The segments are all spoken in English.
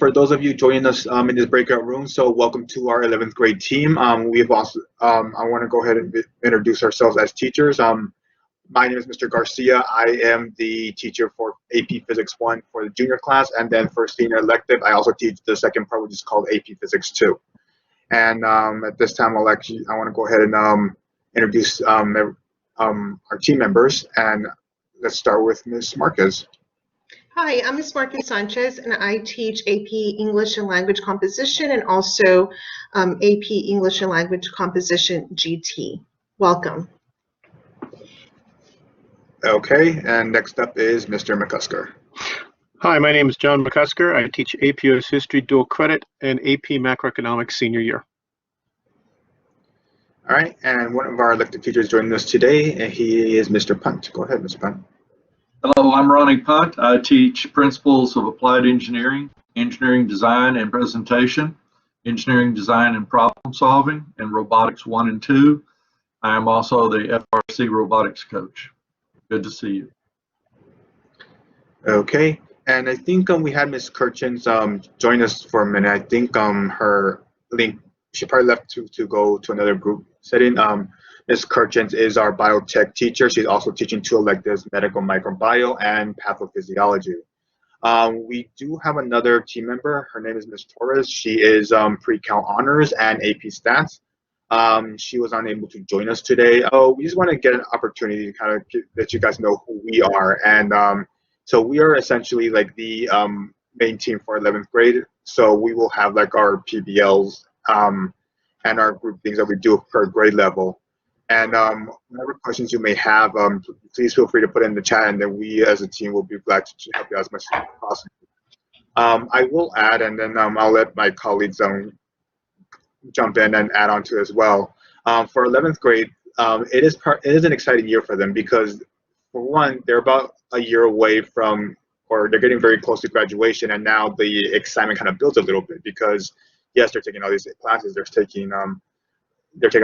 for those of you joining us in this breakout room, so welcome to our 11th grade team. We've also, I want to go ahead and introduce ourselves as teachers. My name is Mr. Garcia. I am the teacher for AP Physics 1 for the junior class, and then for senior elective, I also teach the second part, which is called AP Physics 2. And at this time, I want to go ahead and introduce our team members, and let's start with Ms. Marquez. Hi, I'm Ms. Marquez Sanchez, and I teach AP English and Language Composition and also AP English and Language Composition GT. Welcome. Okay, and next up is Mr. McCusker. Hi, my name is John McCusker. I teach AP US History Dual Credit and AP Macroeconomics Senior Year. All right, and one of our elected teachers joining us today, and he is Mr. Punt. Go ahead, Mr. Punt. Hello, I'm Ronnie Punt. I teach Principles of Applied Engineering, Engineering Design and Presentation, Engineering Design and Problem Solving, and Robotics 1 and 2. I am also the FRC Robotics Coach. Good to see you. Okay, and I think we had Ms. Kirchens join us for a minute. I think her link, she probably left to go to another group setting. Ms. Kirchens is our biotech teacher. She's also teaching 2 electives, medical microbiome and pathophysiology. We do have another team member. Her name is Ms. Torres. She is pre-cal honors and AP stats. She was unable to join us today. We just want to get an opportunity to kind of let you guys know who we are. And so we are essentially like the main team for 11th grade. So we will have like our PBLs and our group things that we do per grade level. And whatever questions you may have, please feel free to put in the chat, and then we as a team will be glad to help you as much as possible. I will add, and then I'll let my colleagues jump in and add on to as well. For 11th grade, it is an exciting year for them because, for one, they're about a year away from, or they're getting very close to graduation, and now the excitement kind of builds a little bit because, yes, they're taking all these classes, they're taking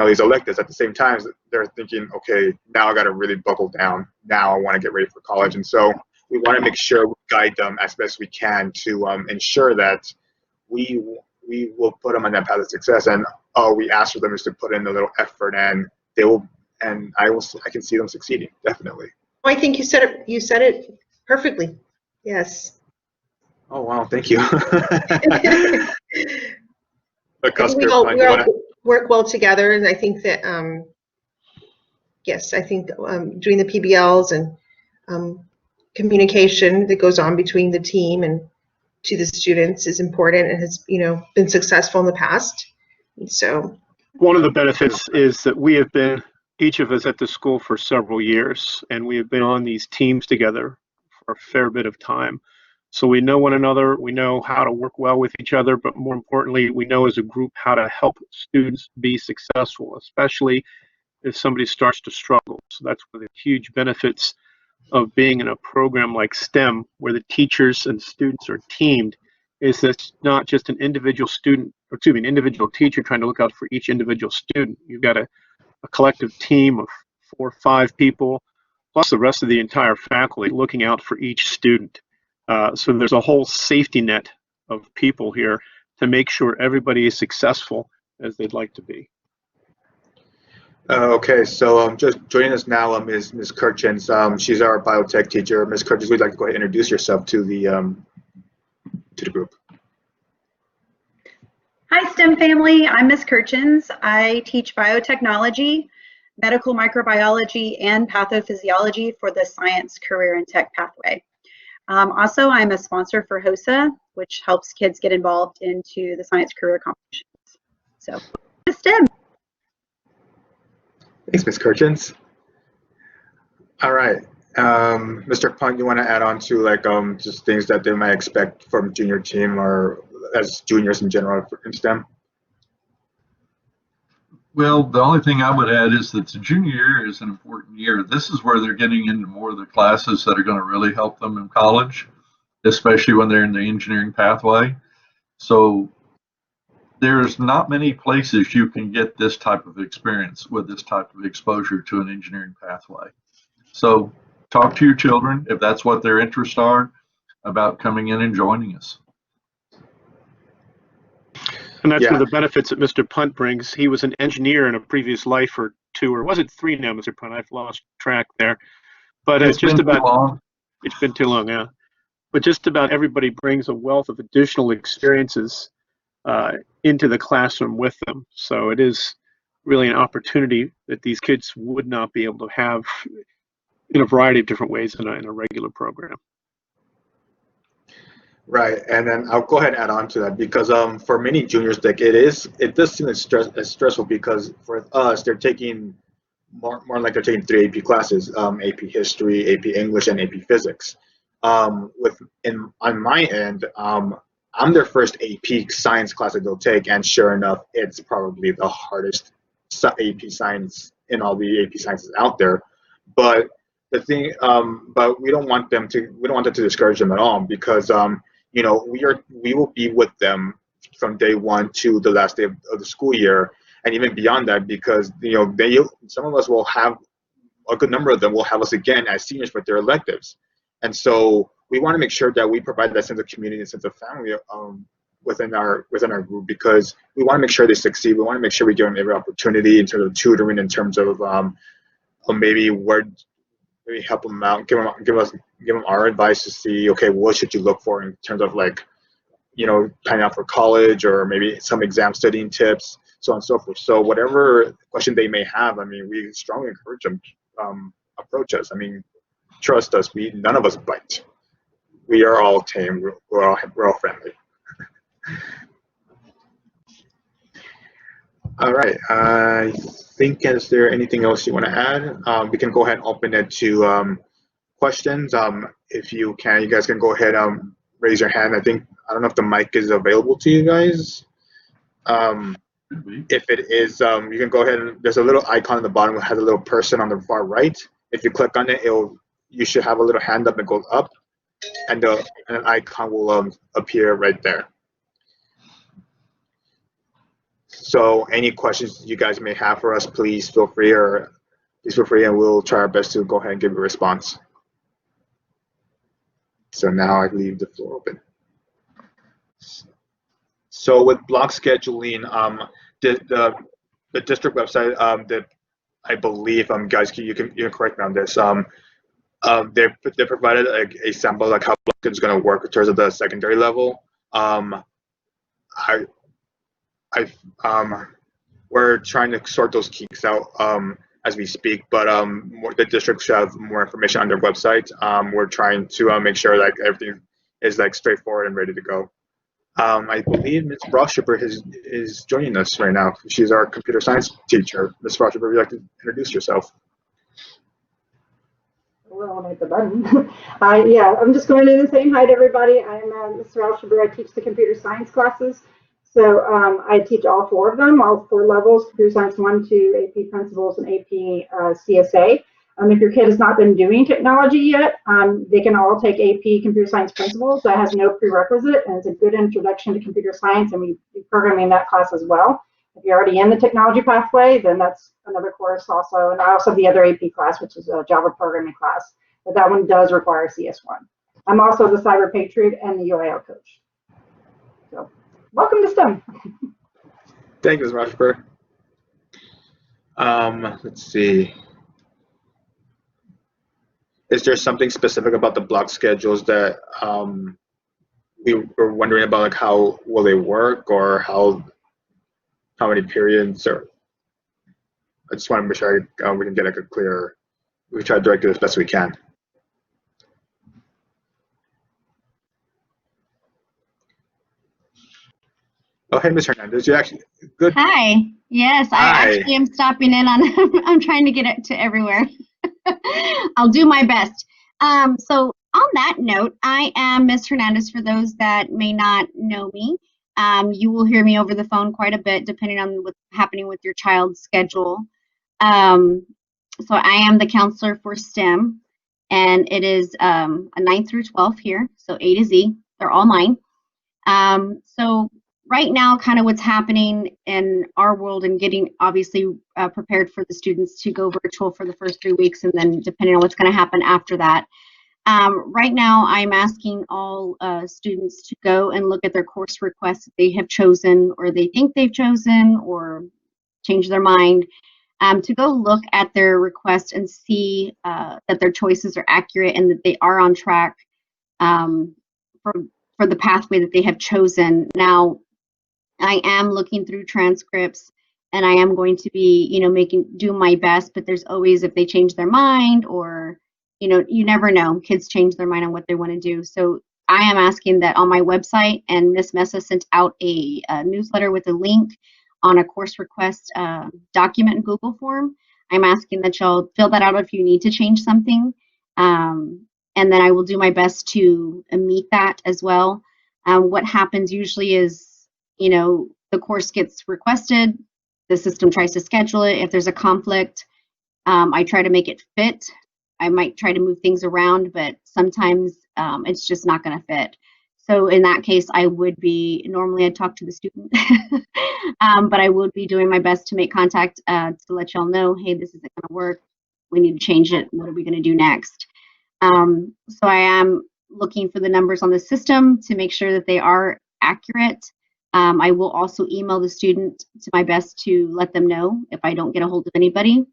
all these electives. At the same time, they're thinking, okay, now I got to really buckle down. Now I want to get ready for college. And so we want to make sure we guide them as best we can to ensure that we will put them on that path of success. And all we ask for them is to put in a little effort, and they will. And I can see them succeeding, definitely. I think you said it perfectly. Yes. Oh wow, thank you. We all work well together, and I think that yes, I think doing the PBLs and communication that goes on between the team and to the students is important, and has been successful in the past. And so one of the benefits is that we have been, each of us, at the school for several years, and we have been on these teams together for a fair bit of time. So we know one another, we know how to work well with each other, but more importantly, we know as a group how to help students be successful, especially if somebody starts to struggle. So that's one of the huge benefits of being in a program like STEM, where the teachers and students are teamed, is that it's not just an individual student, or excuse me, an individual teacher trying to look out for each individual student. You've got a collective team of 4 or 5 people, plus the rest of the entire faculty looking out for each student. So there's a whole safety net of people here to make sure everybody is successful as they'd like to be. Okay, so just joining us now is Ms. Kirchens. She's our biotech teacher. Ms. Kirchens, we'd like to go ahead and introduce yourself to the group. Hi, STEM family. I'm Ms. Kirchens. I teach biotechnology, medical microbiology, and pathophysiology for the science, career, and tech pathway. Also, I'm a sponsor for HOSA, which helps kids get involved into the science career competitions. So, STEM. Thanks, Ms. Kirchens. All right, Mr. Punt, you want to add on to like just things that they might expect from junior team or as juniors in general in STEM? Well, the only thing I would add is that the junior year is an important year. This is where they're getting into more of the classes that are going to really help them in college, especially when they're in the engineering pathway. So there's not many places you can get this type of experience with this type of exposure to an engineering pathway. So talk to your children, if that's what their interests are, about coming in and joining us. And that's Yeah. one of the benefits that Mr. Punt brings. He was an engineer in a previous life or two, or was it three now, Mr. Punt? I've lost track there. But It's been too long. it's been too long, yeah. But just about everybody brings a wealth of additional experiences into the classroom with them. So it is really an opportunity that these kids would not be able to have in a variety of different ways in a regular program. Right, and then I'll go ahead and add on to that because for many juniors, like it does seem as stressful because for us they're taking more like they're taking 3 AP classes, AP History, AP English, and AP Physics. On my end, I'm their first AP Science class that they'll take, and sure enough, it's probably the hardest AP Science in all the AP Sciences out there. But the thing, but we don't want that to discourage them at all because you know, we will be with them from day one to the last day of the school year, and even beyond that, because you know some of us will have a good number of them will have us again as seniors with their electives, and so we want to make sure that we provide that sense of community, sense of family within our group because we want to make sure they succeed. We want to make sure we give them every opportunity in terms of tutoring, in terms of maybe help them out, give them our advice to see, okay, what should you look for in terms of like, you know, planning out for college or maybe some exam studying tips, so on and so forth. So whatever question they may have, I mean, we strongly encourage them approach us. I mean, trust us, none of us bite. We are all tame. We're all friendly. All right. I think, is there anything else you want to add? We can go ahead and open it to questions. If you can, you guys can go ahead and raise your hand. I don't know if the mic is available to you guys. If it is, you can go ahead and there's a little icon at the bottom that has a little person on the far right. If you click on it, you should have a little hand up that goes up, and an icon will appear right there. So any questions you guys may have for us, please feel free, and we'll try our best to go ahead and give a response. So now I leave the floor open. So with block scheduling, the district website, that I believe, guys, you can correct me on this. They provided a sample like how block is going to work in terms of the secondary level. We're trying to sort those kinks out as we speak, but the district should have more information on their website. We're trying to make sure that everything is like straightforward and ready to go. I believe Ms. Rauschenberg is joining us right now. She's our computer science teacher. Ms. Rauschenberg, would you like to introduce yourself? Well, I'll hit the button. Yeah, I'm just going to say hi to everybody. I'm Ms. Rauschenberg. I teach the computer science classes. So I teach all 4 of them, all 4 levels, computer science 1, 2, AP principles, and AP CSA. If your kid has not been doing technology yet, they can all take AP computer science principles. That has no prerequisite, and it's a good introduction to computer science, and we do programming in that class as well. If you're already in the technology pathway, then that's another course also. And I also have the other AP class, which is a Java programming class, but that one does require CS1. I'm also the Cyber Patriot and the UIL coach. So welcome to STEM. Thank you, Ms. Rauschenberg. Let's see. Is there something specific about the block schedules that we were wondering about, like how will they work or how many periods? Or I just want to make sure we can get like a clear. We try to direct it as best we can. Oh, hey, Ms. Hernandez, you actually good. Hi. Yes, Hi. I actually am stopping in on. I'm trying to get it to everywhere. I'll do my best. So on that note, I am Ms. Hernandez. For those that may not know me, you will hear me over the phone quite a bit, depending on what's happening with your child's schedule. So I am the counselor for STEM, and it is a 9 through 12 here, so A to Z. They're all mine. So right now, kind of what's happening in our world and getting obviously prepared for the students to go virtual for the first 3 weeks, and then depending on what's going to happen after that, Right now, I'm asking all students to go and look at their course requests that they have chosen or they think they've chosen or change their mind, to go look at their request and see that their choices are accurate and that they are on track for the pathway that they have chosen. Now, I am looking through transcripts and I am going to be, do my best, but there's always, if they change their mind or, you never know, kids change their mind on what they want to do. So I am asking that on my website, and Ms. Mesa sent out a newsletter with a link on a course request document in Google form. I'm asking that y'all fill that out if you need to change something. And then I will do my best to meet that as well. What happens usually is, the course gets requested, the system tries to schedule it. If there's a conflict, I try to make it fit. I might try to move things around, but sometimes it's just not going to fit. So in that case, normally I'd talk to the student, but I would be doing my best to make contact to let y'all know, hey, this isn't going to work. We need to change it. What are we going to do next? So I am looking for the numbers on the system to make sure that they are accurate. I will also email the student to my best to let them know if I don't get a hold of anybody.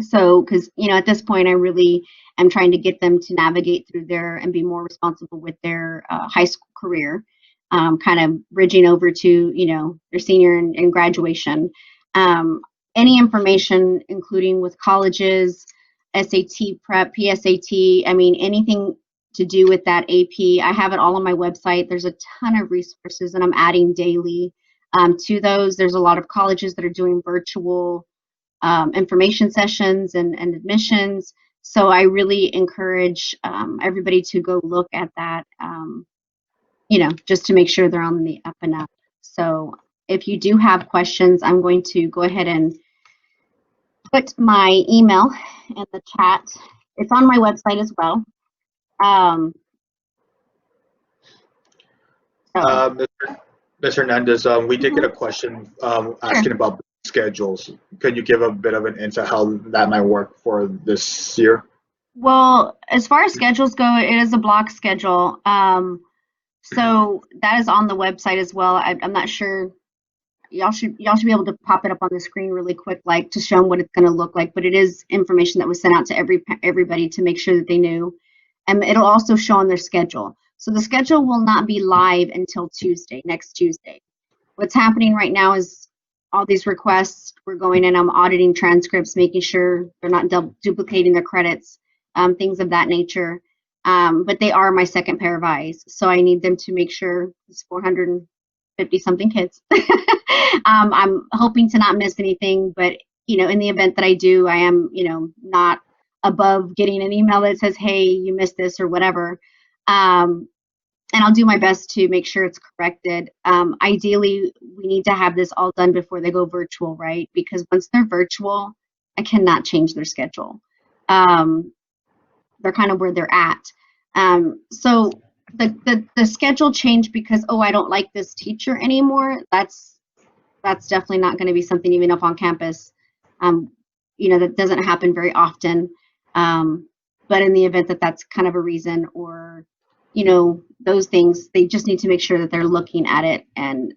So, because, at this point, I really am trying to get them to navigate through and be more responsible with their high school career, kind of bridging over to, their senior and graduation. Any information, including with colleges, SAT prep, PSAT, anything to do with that AP, I have it all on my website. There's a ton of resources and I'm adding daily to those. There's a lot of colleges that are doing virtual information sessions and admissions. So I really encourage everybody to go look at that, just to make sure they're on the up and up. So if you do have questions, I'm going to go ahead and put my email in the chat. It's on my website as well. Ms. Hernandez, we did get a question asking about schedules. Could you give a bit of an insight how that might work for this year? Well, as far as schedules go, it is a block schedule. So that is on the website as well. I'm not sure. Y'all should be able to pop it up on the screen really quick, like to show them what it's going to look like. But it is information that was sent out to everybody to make sure that they knew. And it'll also show on their schedule. So the schedule will not be live until next Tuesday. What's happening right now is all these requests, we're going in, I'm auditing transcripts, making sure they're not duplicating their credits, things of that nature. But they are my second pair of eyes. So I need them to make sure it's 450 something kids. I'm hoping to not miss anything, but in the event that I do, I am, not above getting an email that says, hey, you missed this or whatever. And I'll do my best to make sure it's corrected. Ideally, we need to have this all done before they go virtual, right? Because once they're virtual, I cannot change their schedule. They're kind of where they're at. So the schedule changed because, I don't like this teacher anymore. That's definitely not going to be something even up on campus. That doesn't happen very often. But in the event that that's kind of a reason, or those things, they just need to make sure that they're looking at it, and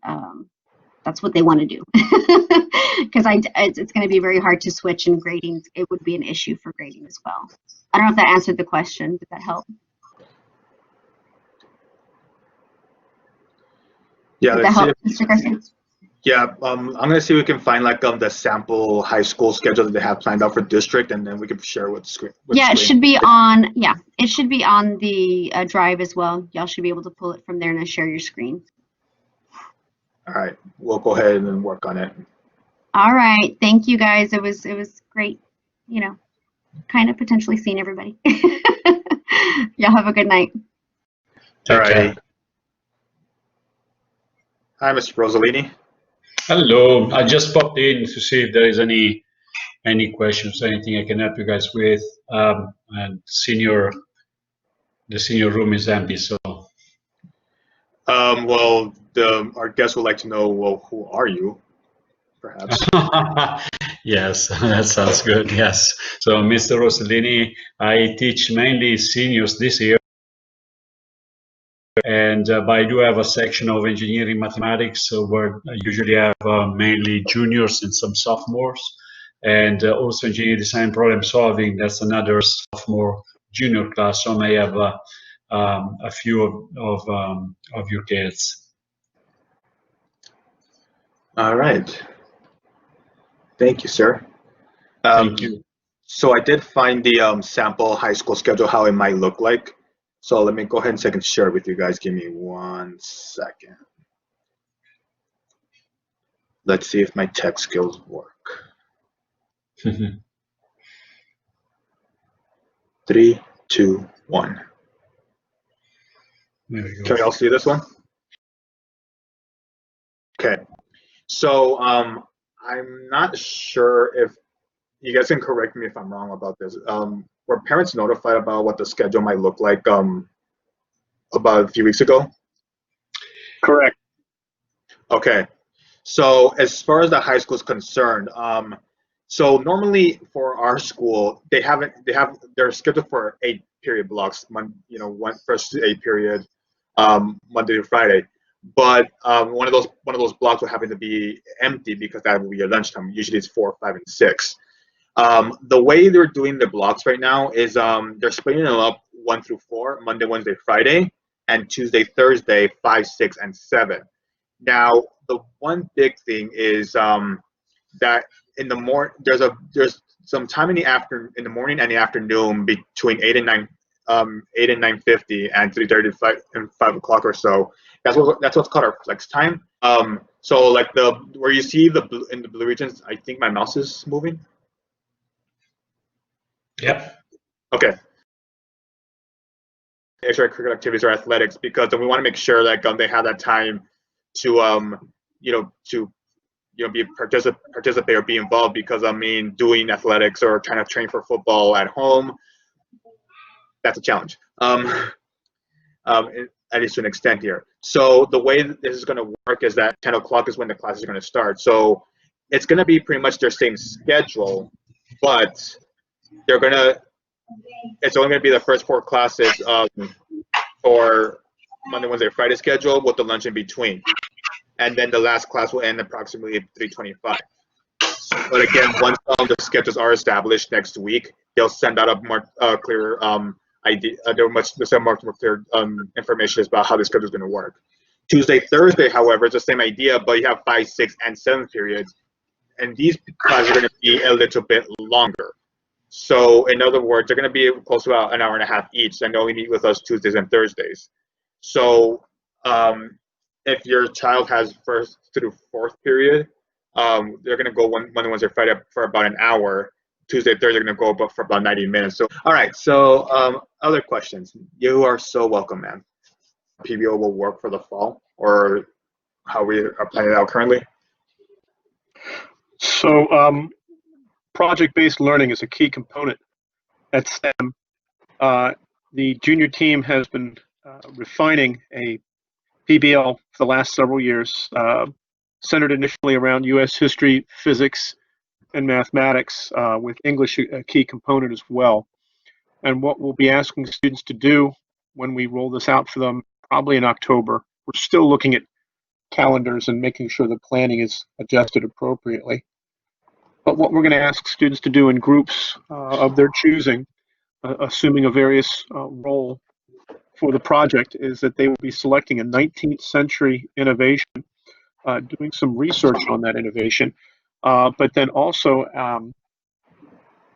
that's what they want to do. Because it's going to be very hard to switch, and grading, it would be an issue for grading as well. I don't know if that answered the question. Did that help? Yeah, Did that help, Mr. Garcia? Yeah, I'm gonna see if we can find the sample high school schedule that they have planned out for district, and then we can share with the screen. It should be on. Yeah, it should be on the drive as well. Y'all should be able to pull it from there and share your screen. All right, we'll go ahead and work on it. All right, thank you guys. It was great. Kind of potentially seeing everybody. Y'all have a good night. All right. Hi, Mr. Rossellini. Hello, I just popped in to see if there is any questions, anything I can help you guys with. And the senior room is empty, so. Well, our guests would like to know, well, who are you, perhaps? Yes, that sounds good. Yes. So, Mr. Rossellini, I teach mainly seniors this year, and but I do have a section of engineering mathematics, so where I usually have mainly juniors and some sophomores, and also engineering design problem solving. That's another sophomore junior class. So I may have a few of your kids. All right. Thank you, sir. Thank you. So I did find the sample high school schedule, how it might look like. So let me go ahead and second share with you guys. Give me 1 second. Let's see if my tech skills work. 3, 2, 1. There we go. Can we all see this one? Okay. So I'm not sure if you guys can correct me if I'm wrong about this. Were parents notified about what the schedule might look like about a few weeks ago? Correct. Okay. So as far as the high school is concerned, so normally for our school, they're scheduled for 8 period blocks, one first to 8 period, Monday to Friday. But one of those blocks will happen to be empty because that will be your lunchtime. Usually it's 4, 5, and 6. The way they're doing the blocks right now is they're splitting them up 1 through 4, Monday, Wednesday, Friday, and Tuesday, Thursday, 5, 6, and 7. Now, the one big thing is that in the there's some time in the morning and the afternoon between 8 and 9:50 and 3:30 and 5 o'clock or so. That's what's called our flex time. So like where you see in the blue regions, I think my mouse is moving. Yep. Okay. Extracurricular activities or athletics, because we want to make sure that they have that time to participate or be involved, because doing athletics or trying to train for football at home, that's a challenge. At least to an extent here. So the way that this is going to work is that 10 o'clock is when the classes are going to start. So it's going to be pretty much their same schedule, but it's only going to be the first 4 classes for Monday, Wednesday, Friday schedule with the lunch in between. And then the last class will end approximately 3:25. But again, once the schedules are established next week, they'll send out a more clearer idea. They'll send much more clear information about how the schedule is going to work. Tuesday, Thursday, however, it's the same idea, but you have 5, 6, and 7 periods, and these classes are going to be a little bit longer. So in other words, they're going to be close to about an hour and a half each, and they only meet with us Tuesdays and Thursdays. So if your child has 1st through 4th period, they're going to go Monday, Wednesday, Friday for about an hour. Tuesday, Thursday, they're going to go for about 90 minutes. So, all right. So other questions? You are so welcome, man. PBL will work for the fall, or how we are planning it out currently? So project-based learning is a key component at STEM. The junior team has been refining a PBL for the last several years, centered initially around U.S. history, physics, and mathematics, with English a key component as well. And what we'll be asking students to do when we roll this out for them, probably in October, we're still looking at calendars and making sure the planning is adjusted appropriately. But what we're going to ask students to do in groups of their choosing, assuming a various role for the project, is that they will be selecting a 19th century innovation, doing some research on that innovation, but then also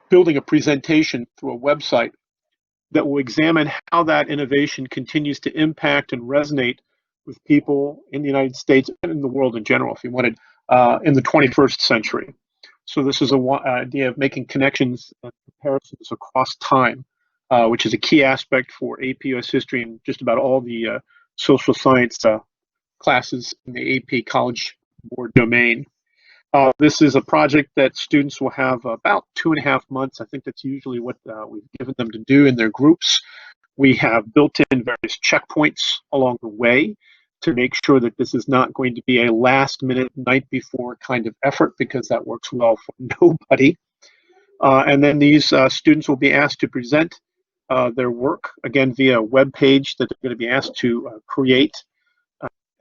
building a presentation through a website that will examine how that innovation continues to impact and resonate with people in the United States and in the world in general, if you wanted, in the 21st century. So this is an idea of making connections and comparisons across time, which is a key aspect for AP US History and just about all the social science classes in the AP College Board domain. This is a project that students will have about 2.5 months. I think that's usually what we've given them to do in their groups. We have built in various checkpoints along the way to make sure that this is not going to be a last minute, night before kind of effort, because that works well for nobody. And then these students will be asked to present their work, again, via a web page that they're going to be asked to create.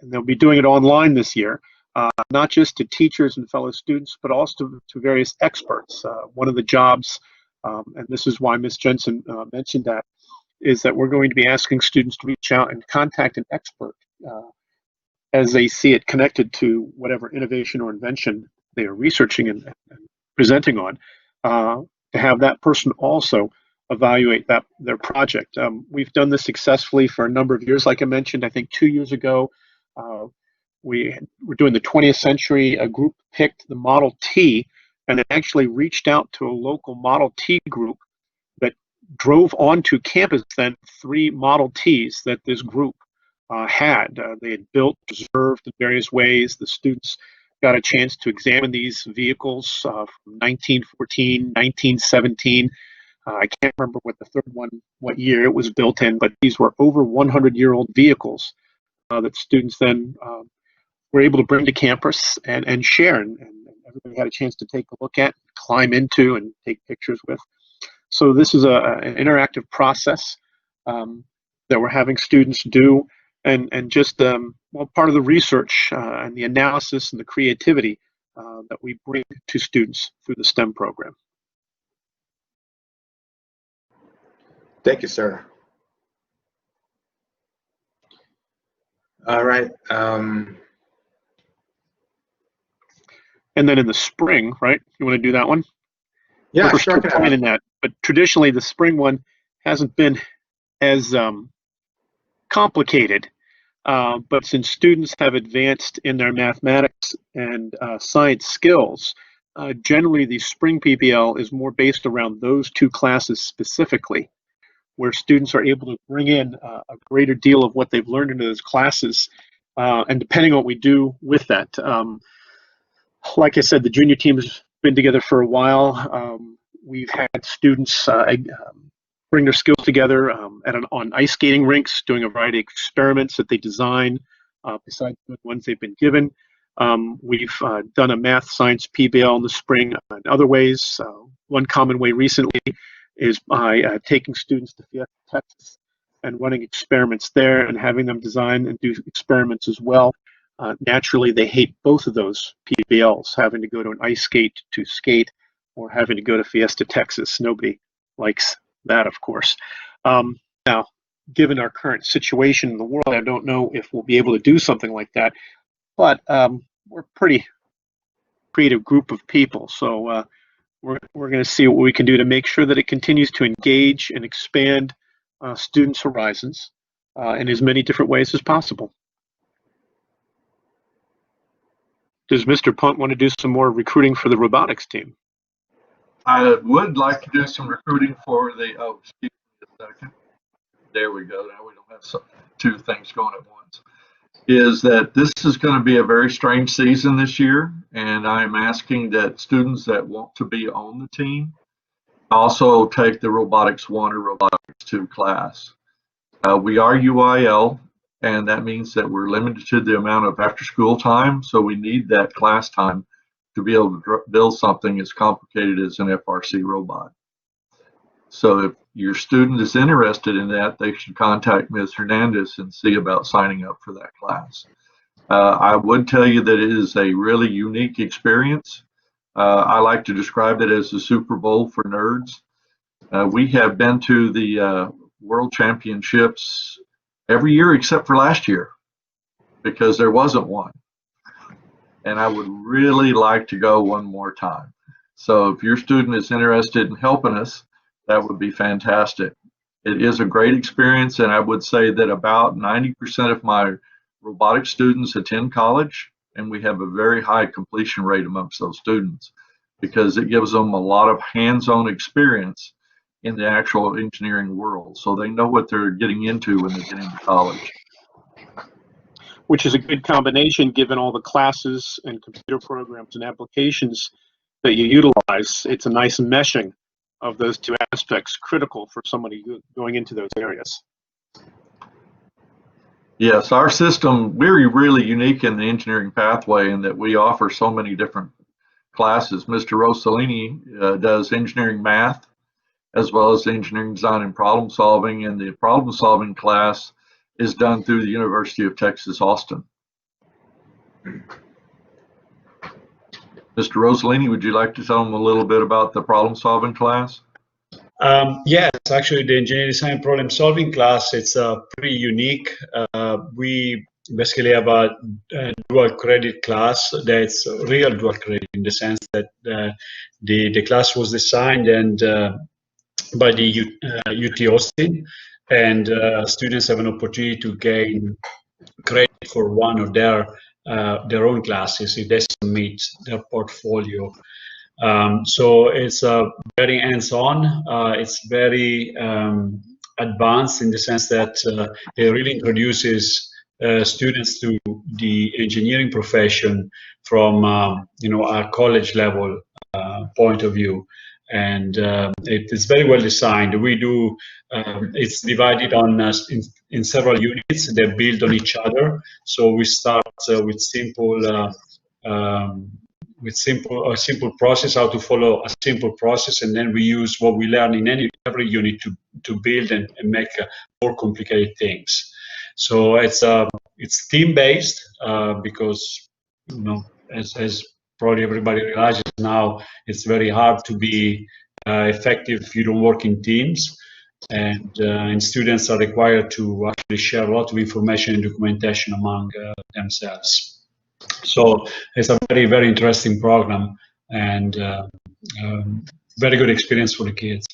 And they'll be doing it online this year, not just to teachers and fellow students, but also to various experts. One of the jobs, and this is why Ms. Jensen mentioned that, is that we're going to be asking students to reach out and contact an expert as they see it connected to whatever innovation or invention they are researching and presenting on, to have that person also evaluate their project. We've done this successfully for a number of years. Like I mentioned, I think 2 years ago, we were doing the 20th century. A group picked the Model T and it actually reached out to a local Model T group that drove onto campus then 3 Model Ts that this group had. They had built, preserved in various ways. The students got a chance to examine these vehicles from 1914, 1917. I can't remember what the third one, what year it was built in, but these were over 100-year-old vehicles that students then were able to bring to campus and share, and everybody had a chance to take a look at, climb into, and take pictures with. So this is an interactive process that we're having students do, and just well, part of the research and the analysis and the creativity that we bring to students through the STEM program. Thank you, sir. All right. And then in the spring, right? You want to do that one? Yeah, We're sure. still planning that, but traditionally the spring one hasn't been as complicated. But since students have advanced in their mathematics and science skills, generally the spring PBL is more based around those 2 classes specifically, where students are able to bring in a greater deal of what they've learned into those classes. And depending on what we do with that, like I said, the junior team has been together for a while. We've had students bring their skills together on ice skating rinks, doing a variety of experiments that they design besides the ones they've been given. We've done a math science PBL in the spring in other ways. One common way recently is by taking students to Fiesta, Texas, and running experiments there and having them design and do experiments as well. Naturally, they hate both of those PBLs, having to go to an ice skate to skate or having to go to Fiesta, Texas. Nobody likes that, of course. Now, given our current situation in the world, I don't know if we'll be able to do something like that, but we're a pretty creative group of people, so we're going to see what we can do to make sure that it continues to engage and expand students' horizons in as many different ways as possible. Does Mr. Punt want to do some more recruiting for the robotics team? I would like to do some recruiting for the, oh, excuse me a second. There we go. Now we don't have 2 things going at once. Is that this is going to be a very strange season this year, and I'm asking that students that want to be on the team also take the Robotics 1 or Robotics 2 class. We are UIL, and that means that we're limited to the amount of after-school time, so we need that class time to be able to build something as complicated as an FRC robot. So if your student is interested in that, they should contact Ms. Hernandez and see about signing up for that class. I would tell you that it is a really unique experience. I like to describe it as the Super Bowl for nerds. We have been to the World Championships every year except for last year because there wasn't one. And I would really like to go one more time. So if your student is interested in helping us, that would be fantastic. It is a great experience, and I would say that about 90% of my robotics students attend college, and we have a very high completion rate amongst those students because it gives them a lot of hands-on experience in the actual engineering world, so they know what they're getting into when they get into college. Which is a good combination given all the classes and computer programs and applications that you utilize. It's a nice meshing of those 2 aspects, critical for somebody going into those areas. Yes, our system, we're really unique in the engineering pathway in that we offer so many different classes. Mr. Rossellini does engineering math as well as engineering design and problem solving, and the problem solving class is done through the University of Texas, Austin. Mr. Rossellini, would you like to tell them a little bit about the problem solving class? Yes, actually the engineering design problem solving class, it's pretty unique. We basically have a dual credit class that's real dual credit in the sense that the class was designed and by the UT Austin, and students have an opportunity to gain credit for one of their own classes if they submit their portfolio. So it's very hands-on. It's very advanced in the sense that it really introduces students to the engineering profession from a college level point of view. And it is very well designed. We do. It's divided on in several units. They build on each other. So we start with a simple process, how to follow a simple process, and then we use what we learn in every unit to build and make more complicated things. So it's team-based because as probably everybody realizes now, it's very hard to be effective if you don't work in teams, and students are required to actually share a lot of information and documentation among themselves. So it's a very, very interesting program and very good experience for the kids.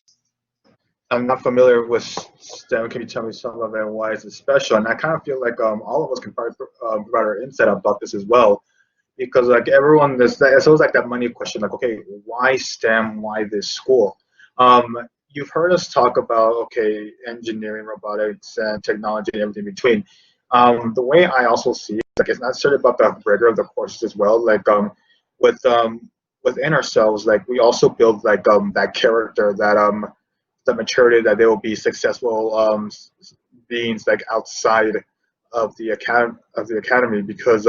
I'm not familiar with STEM. Can you tell me some of it and why is it special? And I kind of feel like all of us can probably provide our insight about this as well, because like everyone, it's always like that money question, like, okay, why STEM? Why this school? You've heard us talk about, okay, engineering, robotics, and technology, and everything in between. The way I also see it, like, it's not necessarily about the rigor of the courses as well. Like within ourselves, like we also build like that character, that the maturity that they will be successful beings like outside of the academy, because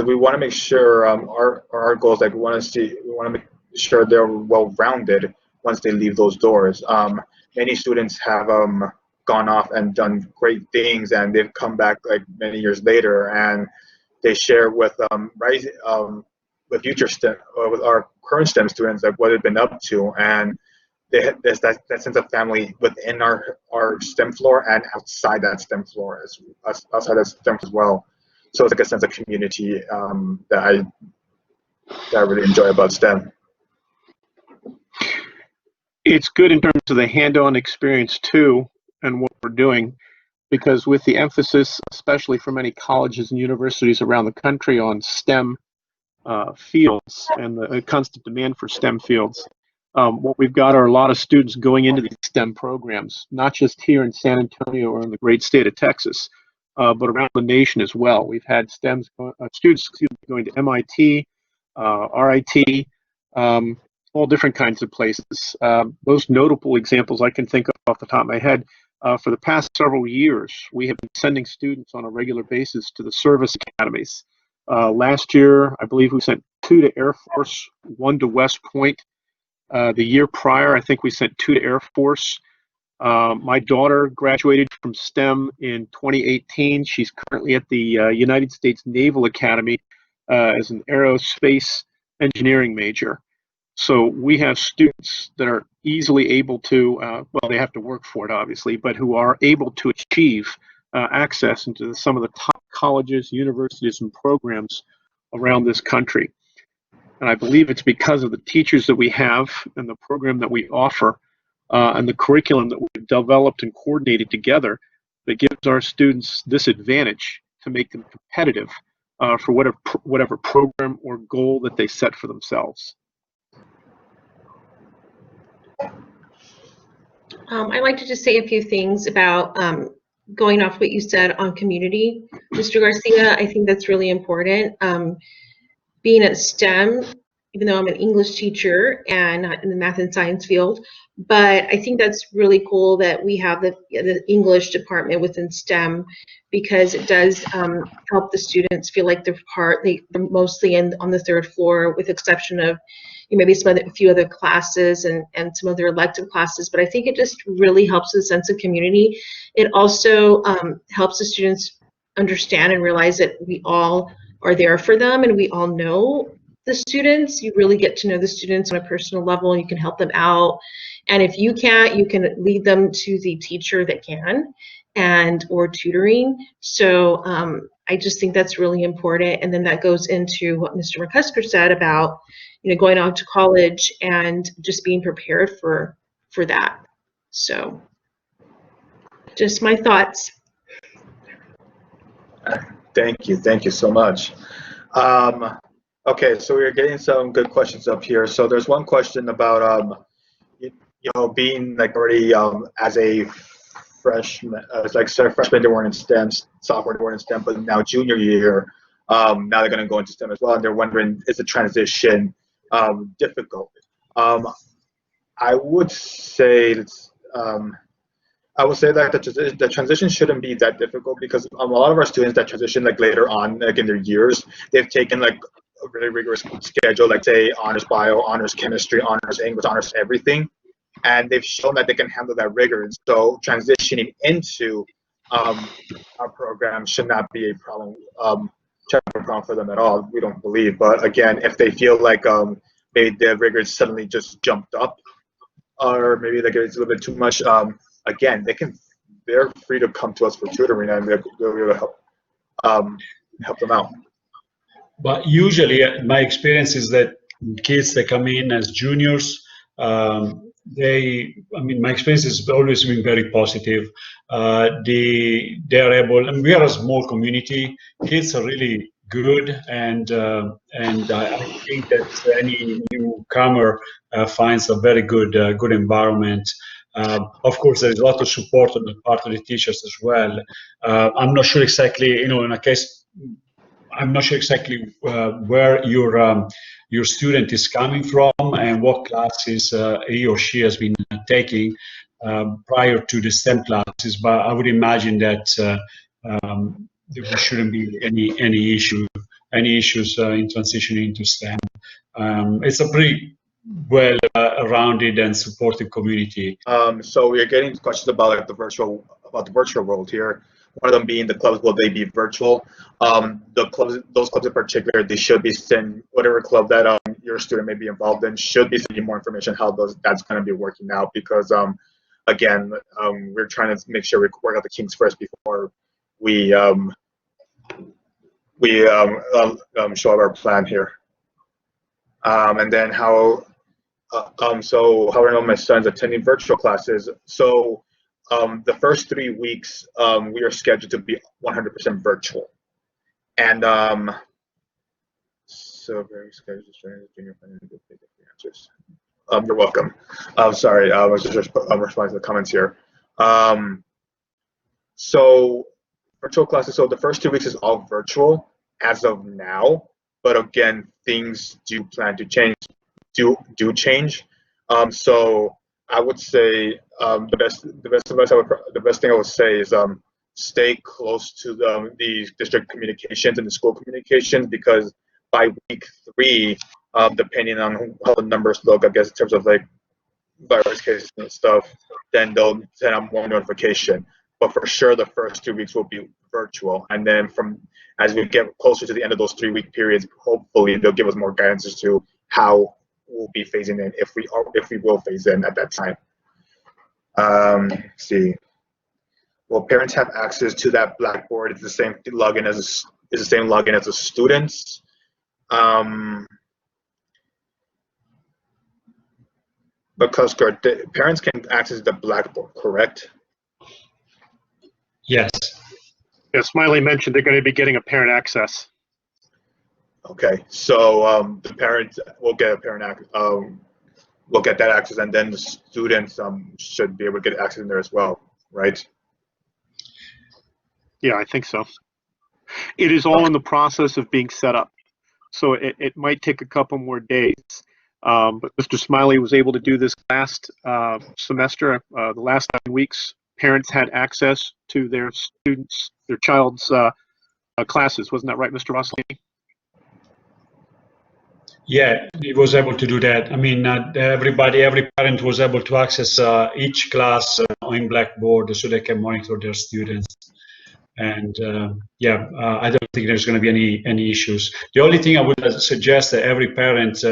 we want to make sure our goals, like we want to make sure they're well-rounded once they leave those doors. Many students have gone off and done great things, and they've come back like many years later, and they share with future STEM, with our current STEM students, like what they've been up to, and there's that sense of family within our STEM floor and outside that STEM floor outside that STEM as well. So it's like a sense of community that I really enjoy about STEM. It's good in terms of the hand-on experience too, and what we're doing, because with the emphasis, especially for many colleges and universities around the country, on STEM fields and the constant demand for STEM fields, what we've got are a lot of students going into these STEM programs, not just here in San Antonio or in the great state of Texas, but around the nation as well. We've had students going to MIT, RIT, all different kinds of places. Most notable examples I can think of off the top of my head, for the past several years, we have been sending students on a regular basis to the service academies. Last year, I believe we sent 2 to Air Force, 1 to West Point. The year prior, I think we sent 2 to Air Force. My daughter graduated from STEM in 2018. She's currently at the United States Naval Academy as an aerospace engineering major. So we have students that are easily able to, well, they have to work for it, obviously, but who are able to achieve access into some of the top colleges, universities, and programs around this country. And I believe it's because of the teachers that we have and the program that we offer and the curriculum that we've developed and coordinated together that gives our students this advantage to make them competitive for whatever program or goal that they set for themselves. I'd like to just say a few things about going off what you said on community, Mr. Garcia. I think that's really important. Being at STEM, even though I'm an English teacher and not in the math and science field. But I think that's really cool that we have the English department within STEM, because it does help the students feel like they're mostly on the third floor, with exception of maybe a few other classes and some other elective classes. But I think it just really helps the sense of community. It also helps the students understand and realize that we all are there for them, and we all know the students. You really get to know the students on a personal level, and you can help them out. And if you can't, you can lead them to the teacher that can, or tutoring. So I just think that's really important. And then that goes into what Mr. McCusker said about, going off to college and just being prepared for that. So just my thoughts. Thank you so much. Okay, so we're getting some good questions up here. So there's one question about being like already as a freshman, freshmen they weren't in STEM, sophomore they weren't in STEM, but now junior year, now they're going to go into STEM as well, and they're wondering, is the transition difficult? I would say that the transition shouldn't be that difficult, because a lot of our students that transition like later on, like in their years, they've taken like a really rigorous schedule, like say honors bio, honors chemistry, honors English, honors everything, and they've shown that they can handle that rigor. And so transitioning into our program should not be a problem. For them at all, we don't believe. But again, if they feel like maybe the rigor suddenly just jumped up, or maybe like it's a little bit too much, again, they're free to come to us for tutoring, and we'll be able to help them out. But usually, my experience is that kids that come in as juniors, my experience has always been very positive. They are able, and we are a small community. Kids are really good, and I think that any newcomer finds a very good environment. Of course, there is a lot of support on the part of the teachers as well. I'm not sure exactly, in a case, I'm not sure exactly where your student is coming from and what classes he or she has been taking prior to the STEM classes, but I would imagine that there shouldn't be any issues in transitioning into STEM. It's a pretty well-rounded and supportive community. So we are getting questions about like the virtual world here. One of them being the clubs, will they be virtual? Those clubs in particular, they should be sending whatever club that your student may be involved in should be sending more information how that's going to be working out, because again, we're trying to make sure we work out the kinks first before we show our plan here. And then how I know my son's attending virtual classes. So the first 3 weeks we are scheduled to be 100% virtual, and so very scheduled junior answers. You're welcome. Sorry, I was just responding to the comments here. So virtual classes. So the first 2 weeks is all virtual as of now, but again, things do plan to change. Do change. So I would say the best thing I would say is stay close to the district communications and the school communications, because by week 3, depending on how the numbers look, I guess in terms of like virus cases and stuff, then they'll send out more notification. But for sure, the first 2 weeks will be virtual, and then as we get closer to the end of those 3-week periods, hopefully they'll give us more guidance as to how we'll be phasing in, if we will phase in at that time. Let's see. Will parents have access to that Blackboard? It's the same login as the students. Because parents can access the Blackboard, correct? Yes. Yeah, Smiley mentioned they're going to be getting a parent access. Okay, so the parents will get that access, and then the students should be able to get access in there as well, right? Yeah, I think so. It is all in the process of being set up. so it might take a couple more days. But Mr. Smiley was able to do this last semester, the last 9 weeks. Parents had access to their child's classes. Wasn't that right, Mr. Rossellini? Yeah, it was able to do that. I mean, every parent was able to access each class in Blackboard so they can monitor their students. And I don't think there's going to be any issues. The only thing I would suggest that every parent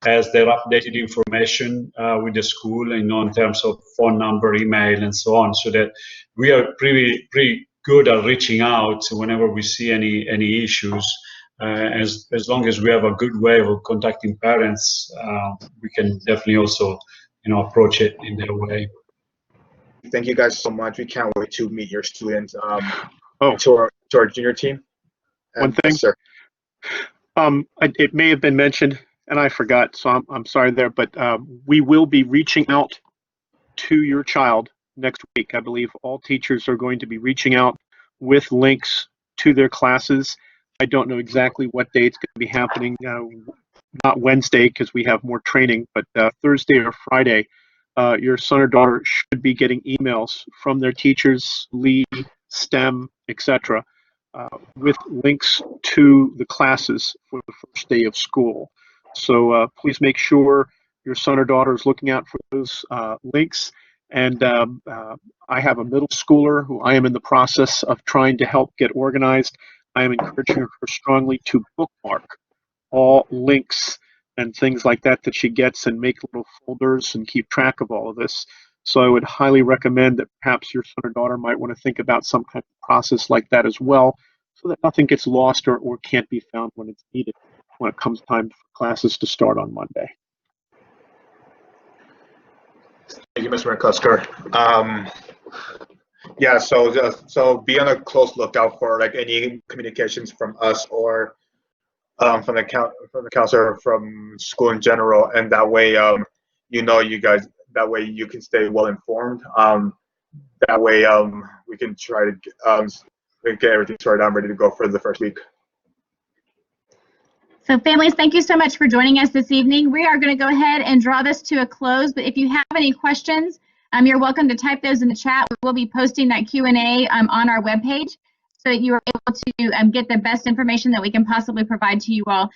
has their updated information with the school, in terms of phone number, email, and so on, so that we are pretty good at reaching out whenever we see any issues. As long as we have a good way of contacting parents, we can definitely also, approach it in that way. Thank you guys so much. We can't wait to meet your students. Oh. To our junior team. One thing, yes, sir. It may have been mentioned, and I forgot, so I'm sorry there, but we will be reaching out to your child next week. I believe all teachers are going to be reaching out with links to their classes. I don't know exactly what day it's going to be happening. Not Wednesday, because we have more training, but Thursday or Friday, your son or daughter should be getting emails from their teachers, lead, STEM, etc., with links to the classes for the first day of school. So please make sure your son or daughter is looking out for those links. And I have a middle schooler who I am in the process of trying to help get organized. I am encouraging her strongly to bookmark all links and things like that she gets, and make little folders and keep track of all of this. So I would highly recommend that perhaps your son or daughter might want to think about some kind of process like that as well, so that nothing gets lost or can't be found when it's needed, when it comes time for classes to start on Monday. Thank you, Mr. McCusker. Yeah, so be on a close lookout for any communications from us or from the counselor, from school in general, and that way you guys. That way you can stay well informed. That way we can try to get everything sorted out, ready to go for the first week. So families, thank you so much for joining us this evening. We are going to go ahead and draw this to a close, but if you have any questions, you're welcome to type those in the chat. We'll be posting that Q&A on our webpage so that you are able to get the best information that we can possibly provide to you all.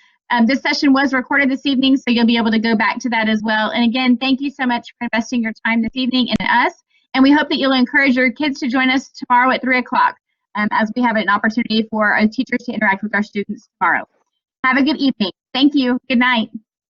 This session was recorded this evening, so you'll be able to go back to that as well. And again, thank you so much for investing your time this evening in us. And we hope that you'll encourage your kids to join us tomorrow at 3 o'clock as we have an opportunity for our teachers to interact with our students tomorrow. Have a good evening. Thank you. Good night.